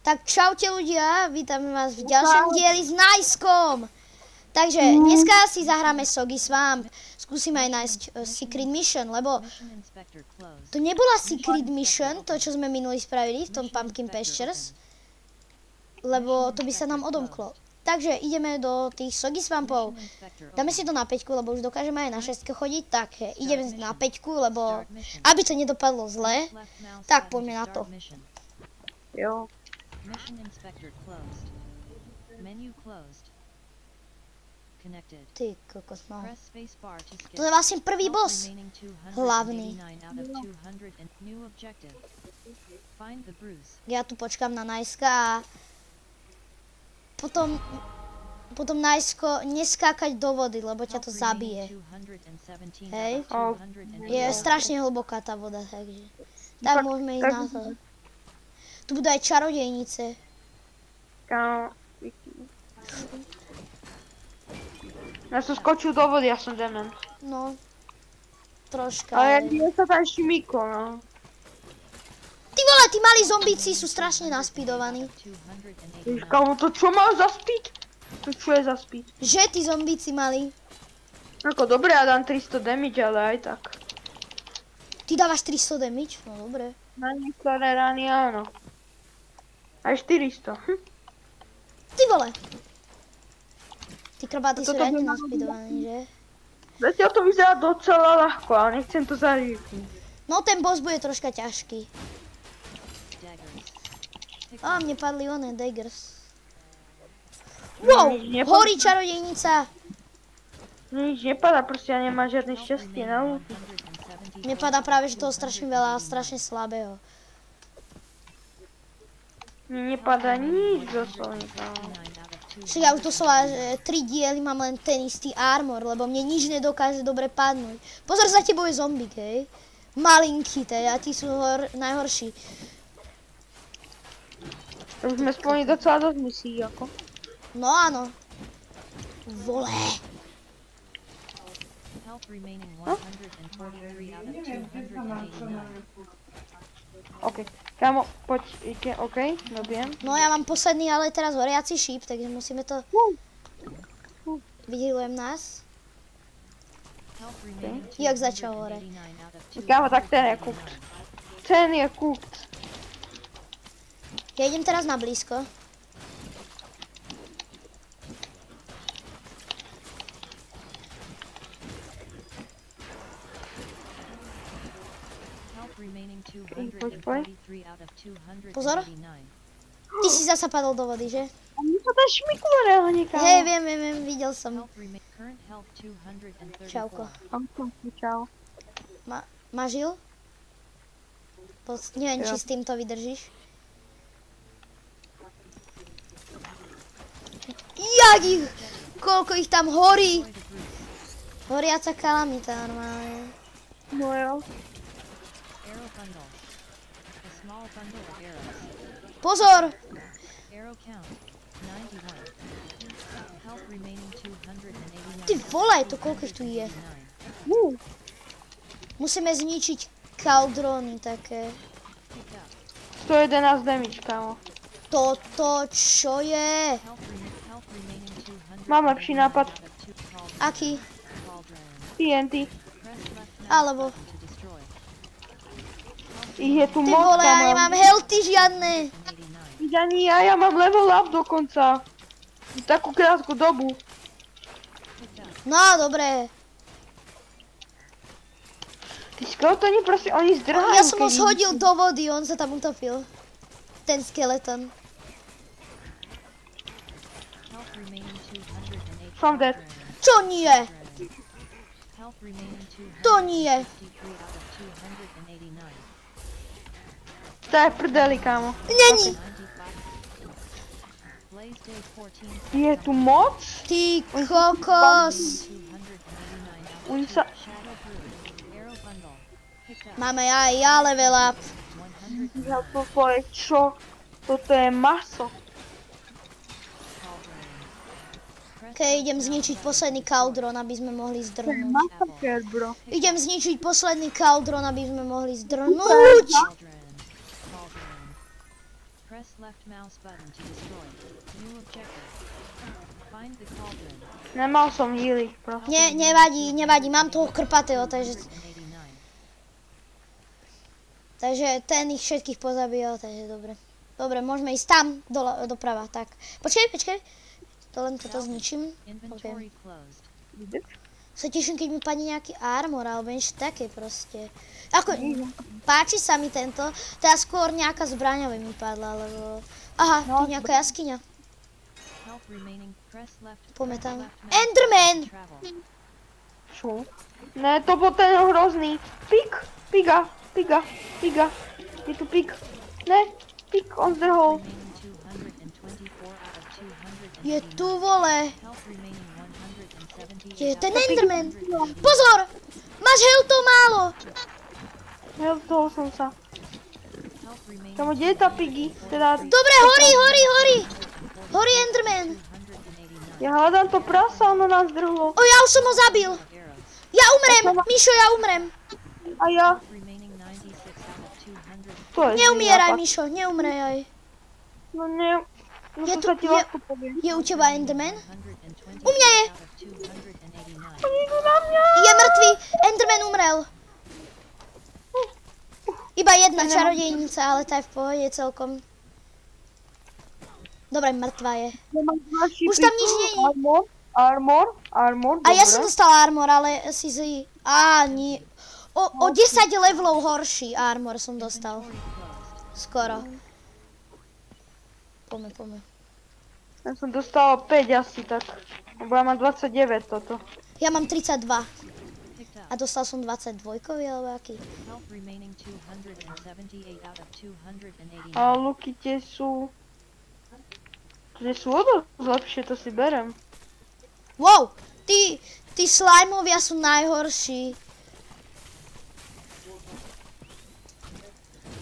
Tak čaute ľudia, vítame vás v ďalšom dieli s Najskom. Takže dneska si zahráme Soggy Swamp. Skúsime aj nájsť Secret Mission, lebo to nebola Secret Mission, to čo sme minuli spravili v tom Pumpkin Pastures, lebo to by sa nám odomklo. Takže ideme do tých Soggy Swampov. Dáme si to na 5, lebo už dokážeme aj na 6 chodiť, tak ideme na 5, lebo aby to nedopadlo zle, tak poďme na to. Jo. Mission inspector closed. Menu closed. Connected. Ty kokos, no. Press space bar to skip. To je vlastne prvý boss. Remaining 289 Hlavný. out of 200 and new objective. Find the bruise. Ja tu počkám na Najska a potom Najsko neskákať do vody, lebo ťa to zabije. Hej. Je strašne hlboká tá voda, takže. Tak môžeme ísť na to. Tu budú aj čarodejnice. Ja som skočil do vody, ja som dement. No. Troška. Ale ja sa tam šmiko, no. Ty vole, tí malí zombíci sú strašne naspidovaní. Víš, kámo, to čo má za speed? To čo je za speed? Že tí zombíci malí. Ako dobre, ja dám 300 damage, ale aj tak. Ty dávaš 300 damage? No dobre. Na niektoré rány áno. Aj 400. Ty vole. Ty krabáty sú riadne naspidovaní, že? Zatiaľ to vyzerá docela ľahko, ale nechcem to zarieknúť. No ten boss bude troška ťažký. Á, mne padli oné daggers. Wow, horí čarodejnica. Nič nepadá, proste ja nemám žiadne šťastie na lúky. Mne padá práve, že toho strašne veľa a strašne slabého. Mne nepadá nič doslovne, kámo. Však ja už doslova 3 diely mám len ten istý armor, lebo mne nič nedokáže dobre padnúť. Pozor, za tebou je zombík, hej. Malinký, teda, tí sú najhorší. Už sme splnili docela dosť misií, ako. No áno. Vole. OK. Kámo, poď, OK, dobiem. No ja mám posledný, ale teraz horiaci šíp, takže musíme to... Vyhealujem nás. Jak začal hore. Kámo, tak ten je cooked. Ten je cooked. Ja idem teraz na blízko. Pozor. Ty si zasa padol do vody, že? A mne to dá šmiklo reálne, kámo. Hej, viem, videl som. Čauko. Čau. Máš žil? Neviem, či s týmto vydržíš. Jak ich! Koľko ich tam horí! Horiaca kalamita normálne. No jo. Pozor! Ty vole, to koľko ich tu je? Musíme zničiť kaldróny také. 111 damage, kámo. Toto čo je? Mám lepší nápad. Aký? TNT. Alebo... Ich je tu Ty moc, vole, ja kámo. nemám healthy žiadne. Ani ja mám level up dokonca. V takú krátku dobu. No, dobre. Tí skeletoni proste, oni zdrhajú. Ja som ho shodil do vody, on sa tam utopil. Ten skeleton. Som dead. Čo nie? To nie. To je prdeli, kámo. Není. Je tu moc? Ty kokos. Oni sa... Máme aj ja level up. Ja toto je čo? Toto je maso. Okej, idem zničiť posledný kaldron, aby sme mohli To je zdrhnúť. masaker, bro. Idem zničiť posledný kaldron, aby sme mohli zdrhnúť. Press left mouse button to destroy. New objective. Find the cauldron. Nemal som healy, proste. Nevadí, mám toho krpatého, takže ten ich všetkých pozabíjal, takže dobre. Dobre, môžeme ísť tam, doprava, tak. Počkaj, to len toto zničím. Okay. Sa teším, keď mi padne nejaký armor, alebo niečo také proste. Ako, páči sa mi tento, teda skôr nejaká zbraňa by mi padla, lebo... Aha, tu je nejaká jaskyňa. Poďme tam. Enderman! Čo? Ne, to bol ten hrozný. Piga. Je tu pig. Ne, pig, on zdrhol. Je tu, vole. Je ten Enderman. Pozor! Máš healthov málo. Healthol som sa. Kamo, kde je tá piggy? Teda... Dobre, horí. Horí Enderman. Ja hľadám to prasa, ono nás zdrhlo. O, ja už som ho zabil. Ja umrem, Mišo, ja umrem. A ja? Neumieraj, Mišo, neumrejaj. No ne... No Je to sa ti ľahko povie. Je u teba Enderman? U mňa je. Oni idú na mňa. Je mŕtvý, Enderman umrel. Iba jedna čarodejnica, ale tá je v pohode celkom. Dobre, mŕtva je. Už tam nič nie je. Armor, a ja som dostala armor, ale si zlý. Nie. O 10 levelov horší armor som dostal. Skoro. Poďme. Ja som dostala 5 asi tak. Lebo ja mám 29 toto. Ja mám 32. A dostal som 22-kový, alebo aký? A luky tie sú... Tie sú o dosť lepšie, to si berem. Wow! Tí slimovia sú najhorší.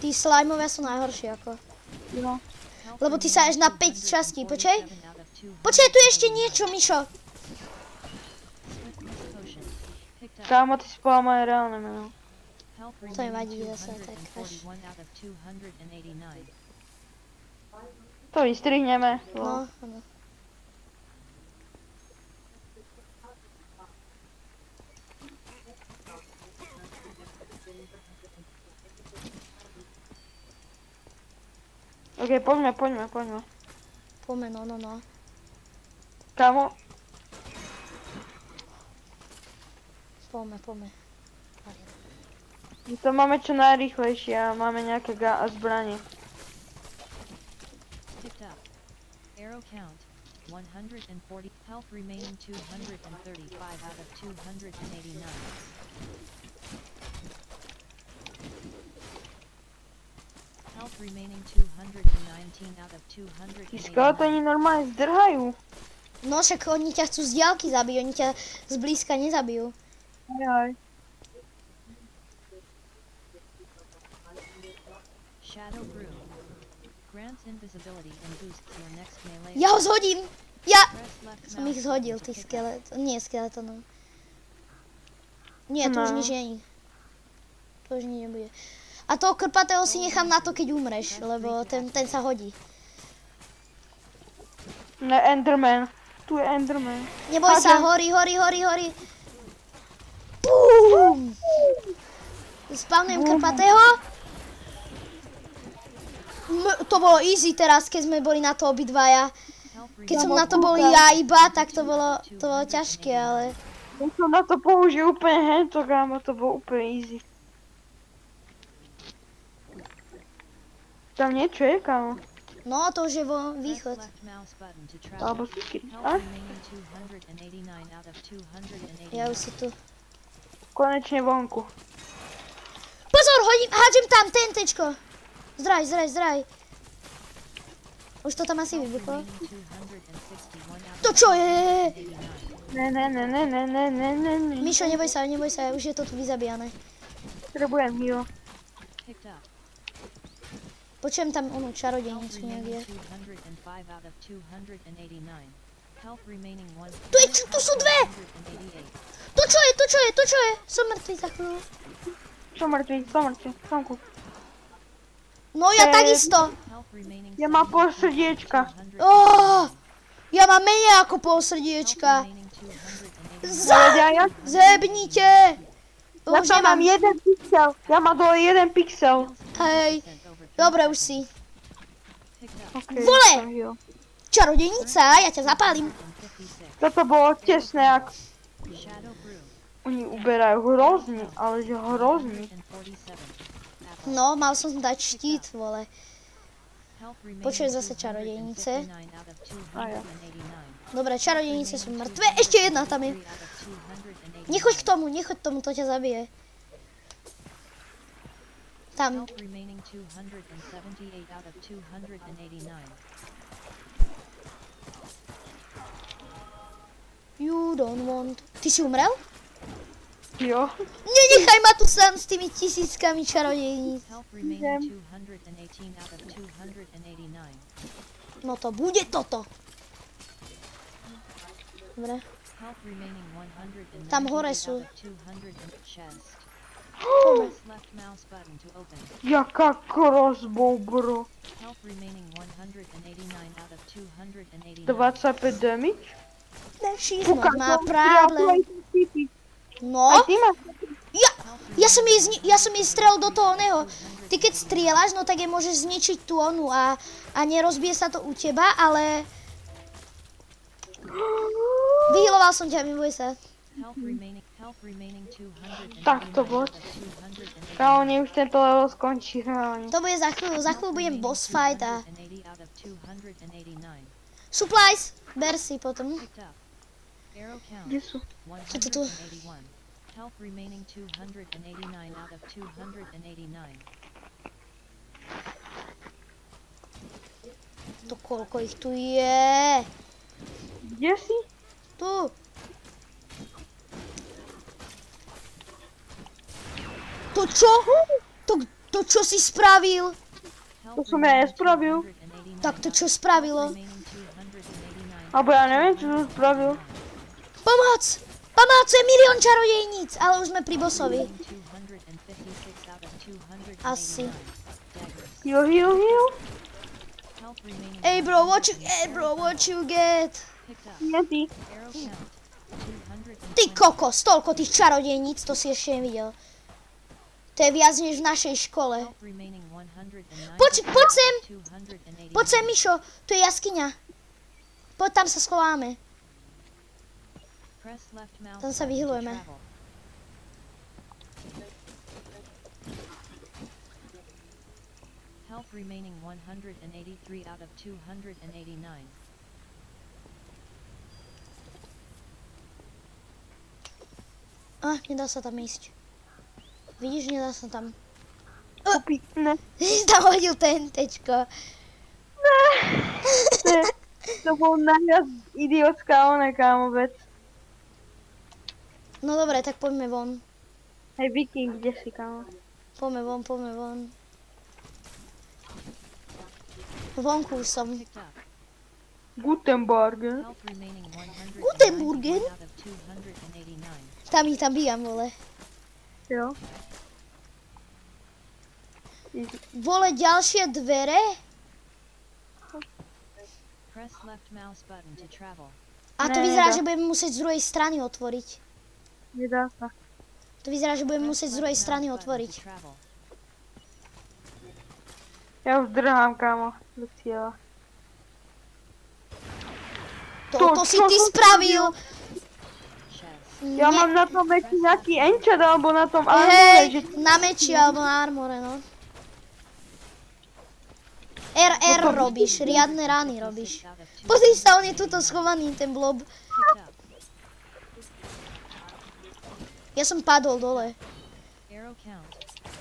Tí slimovia sú najhorší ako. No. Lebo ty sa až na 5 častí, počkaj. Počkaj, tu je ešte niečo, Mišo. Kámo, ty si povedal moje reálne meno. To nevadí zase, tak až. To vystrihneme. No, áno. Ok, poďme. Poďme, no. Kámo. Poďme. My to máme čo najrýchlejšie a máme nejaké zbranie. Arrow count 140. Health remaining 235 out of 289. Health remaining 219 out of 289. Tí skeletoni normálne zdrhajú. No však oni ťa chcú z diaľky zabiť, oni ťa zblízka nezabijú. Aj. Shadow Brew. Grants invisibility and boosts your next melee. Ja ho zhodím! Ja Press left som ich mouse zhodil, button to tých pick up. skeletonov. Nie, tu už nič není. To už nič nebude. A toho krpatého si nechám na to, keď umreš, lebo ten sa hodí. Ne, Enderman. Tu je Enderman. Neboj sa, horí. Bum! Spavnujem krpatého. To bolo easy teraz, keď sme boli na to obidvaja. Keď som na to bol ja iba, tak to bolo ťažké, ale... Ja som na to použil úplne hento, kámo, to bolo úplne easy. Tam niečo je, kámo. No, to už je vo východ. Alebo si Ja už si tu. Konečne vonku. Pozor, hádžem tam, TNTčko. Zdraj. Už to tam asi vybuchlo. To čo je? Ne. Mišo, neboj sa, už je to tu vyzabíjane. Potrebujem heal. Počujem tam onú čarodejnicu nejak je. Tu sú dve! To čo je? Som mŕtvý za chvíľu. Som mŕtvý, som ku. No ja takisto. Ja mám pol srdiečka. Ja mám menej ako pol srdiečka. Ja Zebnite! Už tam mám nemám. 1 pixel. Ja mám dole 1 pixel. Hej. Dobre, už si. Okay, Vole! Čarodejnica, ja ťa zapálim. Toto bolo tesné, ak... Oni uberajú hrozný, ale že hrozný. No, mal som dať štít, vole. Počuj zase čarodejnice. A ja. Dobre, čarodejnice sú mŕtve. Ešte jedna tam je. Nechoď k tomu, to ťa zabije. Tam. You don't want... Ty si umrel? Jo. Nenechaj ma tu sám s tými tisíckami čarodejníc. No to bude toto. Dobre. Tam hore sú. Jaká crossbow, bro. 25 damage? She's not my problem. No, ja som jej strel do toho oného. Ty keď strieľaš, no tak je môžeš zničiť tú onu a nerozbije sa to u teba, ale... Vyhealoval som ťa, neboj sa. Tak to bolo. Kámo, už tento level skončí, reálne. To bude za chvíľu budem boss fight a... Supplies, ber si potom. Kde sú? Čo to tu? To koľko ich tu je? Kde si? Tu. To čo? To čo si spravil? To som ja nespravil. Tak to čo spravilo? Abo ja neviem, čo som spravil. Pomoc! Pomoc, je milión čarodejníc! Ale už sme pri bossovi. Asi. Heal. Ej bro, what you get? Nie ty. Ty kokos, toľko tých čarodejníc, to si ešte nevidel. To je viac než v našej škole. Poď sem! Poď sem, Mišo, tu je jaskyňa. Poď, tam sa schováme. Tam sa vyhylujeme. Health remaining 183 out of 289. Nedá sa tam ísť. Vidíš, nedá sa tam. Ne. Si tam hodil TNTčko. To bol najviac idiotská kámo, vec. No dobre, tak poďme von. Hej, Viking, kde si, kámo? Poďme von. Vonku už som. Gutenbergen. Gutenbergen? Tam ich tam bijam, vole. Jo. Vole, ďalšie dvere? A to vyzerá, že budeme musieť z druhej strany otvoriť. Nedá sa. To vyzerá, že budeme musieť z druhej strany otvoriť. Ja už drhám, kámo, do cieľa. To si ty spravil! Ja mám na tom meči nejaký enchant, alebo na tom armore, že... Hej, na meči alebo na armore, no. R robíš, riadne rány robíš. Pozri sa, on je tuto schovaný, ten blob. Ja som padol dole.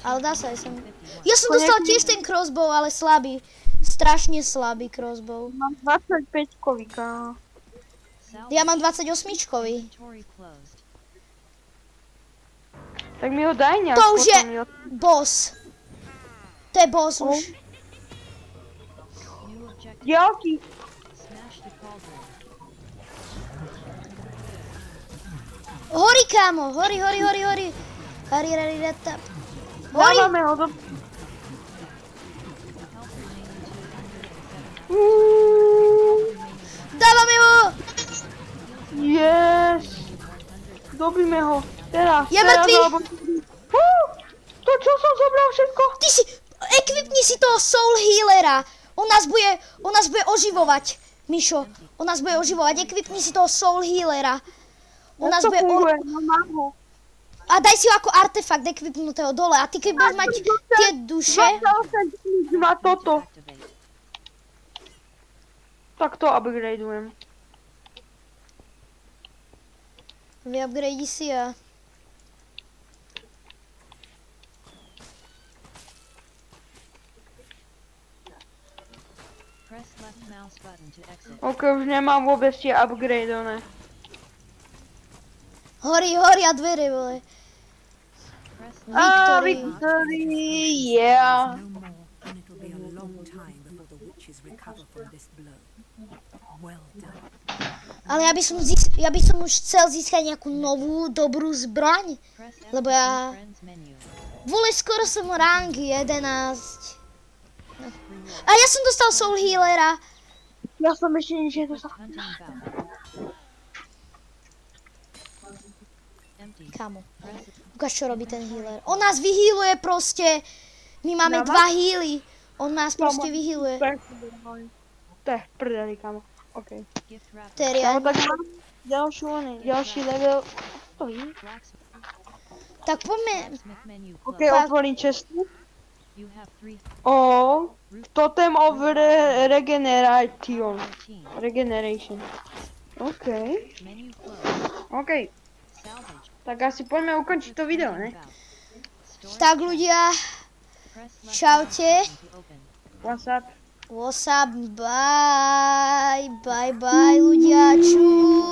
Ale dá sa aj sem. Ja som dostal tiež ten crossbow, ale slabý. Strašne slabý crossbow. Mám 25-kový, kámo. Ja mám 28-čkový. Tak mi ho daj nejak. To už je boss. To je boss už. Ďalký. Horí, kámo, horí. Horí. Dávame ho do... Dobíme ho. Teraz. Je mŕtvý. To čo som zobral všetko? Ty si, ekvipni si toho Soul Healera. On nás bude oživovať, Mišo. On nás bude oživovať, ekvipni si toho Soul Healera. On nás bude... No mám ho. A daj si ho ako artefakt ekvipnutého dole. A ty keď budeš mať tie duše... Má toto. Tak to upgradeujem. Vyupgrade si a... Press left mouse button to exit. Ok, už nemám vôbec tie upgradeované. Horia dvere, vole. Press Victory. Victory, yeah. No more, and it'll be a long time before the witches recover from this blow. Well done. Ale ja by som už chcel získať nejakú novú, dobrú zbraň. press F Lebo to ja... view friends menu. Vole, skoro som rank 11. No. A ja som dostal Soul Healera. Ja som ešte nič nedostal. Hunting battle. Empty. Kamo, Press ukáž čo robí ten healer. On nás vyhealuje proste. My máme 2 healy. On nás proste vyhealuje. To je v prdeli, kamo. OK. gift wrap. Teria. Kamo, tak mám ďalší level. Stojí. Blacksmith. Tak poďme. Blacksmith menu OK, closed. otvorím čestu. You have 3 O, Totem of Regeneration. 14. Regeneration. OK. Menu closed. OK. Salvage. Tak asi poďme ukončiť to video, ne? About. Store. Tak ľudia, Press left čaute. mouse button to open. What's up? What's up, bye, bye, bye ľudia, čus.